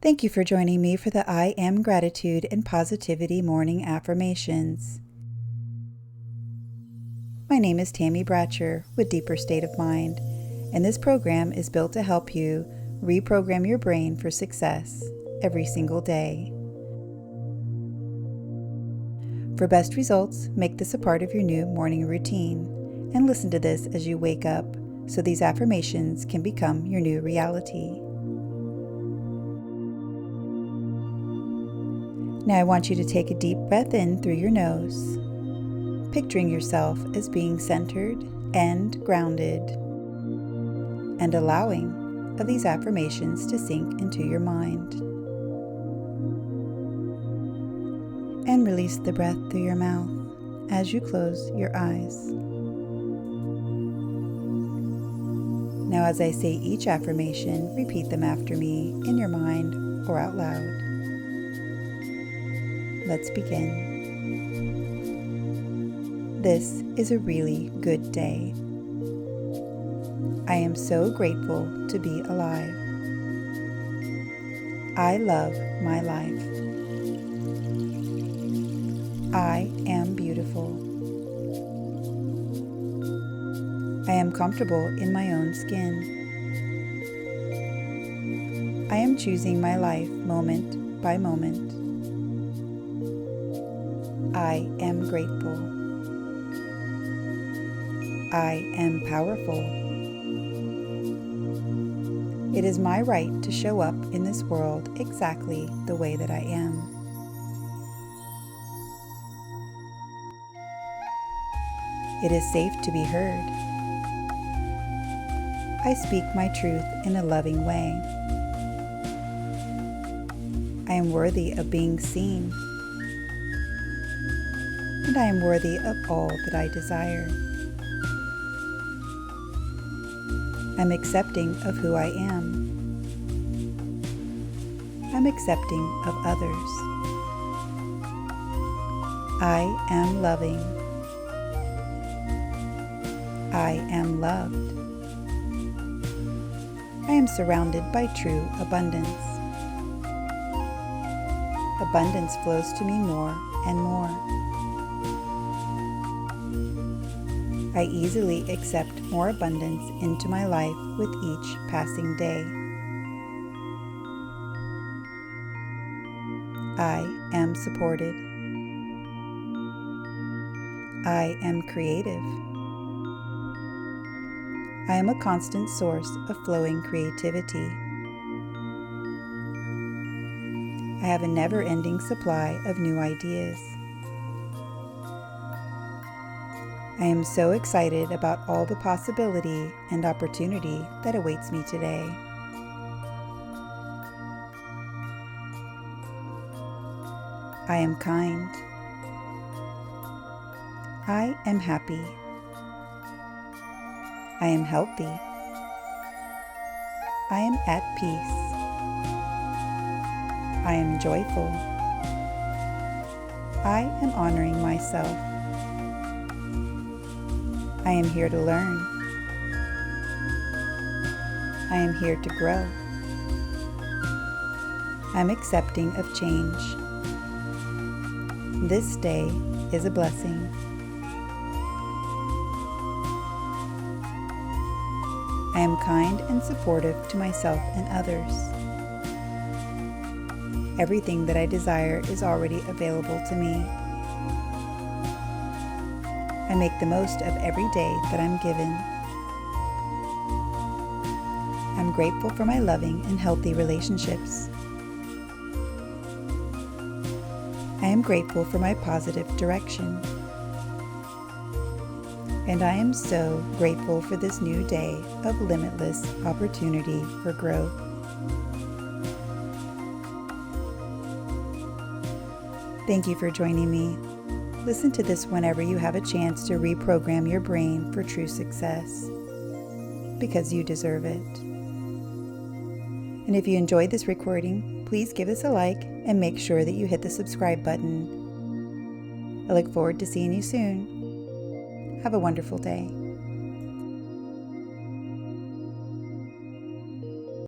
Thank you for joining me for the I Am Gratitude and Positivity Morning Affirmations. My name is Tammy Bratcher with Deeper State of Mind, and this program is built to help you reprogram your brain for success every single day. For best results, make this a part of your new morning routine and listen to this as you wake up so these affirmations can become your new reality. Now I want you to take a deep breath in through your nose, picturing yourself as being centered and grounded, and allowing of these affirmations to sink into your mind. And release the breath through your mouth as you close your eyes. Now as I say each affirmation, repeat them after me in your mind or out loud. Let's begin. This is a really good day. I am so grateful to be alive. I love my life. I am beautiful. I am comfortable in my own skin. I am choosing my life moment by moment. I am grateful. I am powerful. It is my right to show up in this world exactly the way that I am. It is safe to be heard. I speak my truth in a loving way. I am worthy of being seen. And I am worthy of all that I desire. I'm accepting of who I am. I'm accepting of others. I am loving. I am loved. I am surrounded by true abundance. Abundance flows to me more and more. I easily accept more abundance into my life with each passing day. I am supported. I am creative. I am a constant source of flowing creativity. I have a never-ending supply of new ideas. I am so excited about all the possibility and opportunity that awaits me today. I am kind. I am happy. I am healthy. I am at peace. I am joyful. I am honoring myself. I am here to learn. I am here to grow. I'm accepting of change. This day is a blessing. I am kind and supportive to myself and others. Everything that I desire is already available to me. I make the most of every day that I'm given. I'm grateful for my loving and healthy relationships. I am grateful for my positive direction. And I am so grateful for this new day of limitless opportunity for growth. Thank you for joining me. Listen to this whenever you have a chance to reprogram your brain for true success, because you deserve it. And if you enjoyed this recording, please give us a like and make sure that you hit the subscribe button. I look forward to seeing you soon. Have a wonderful day.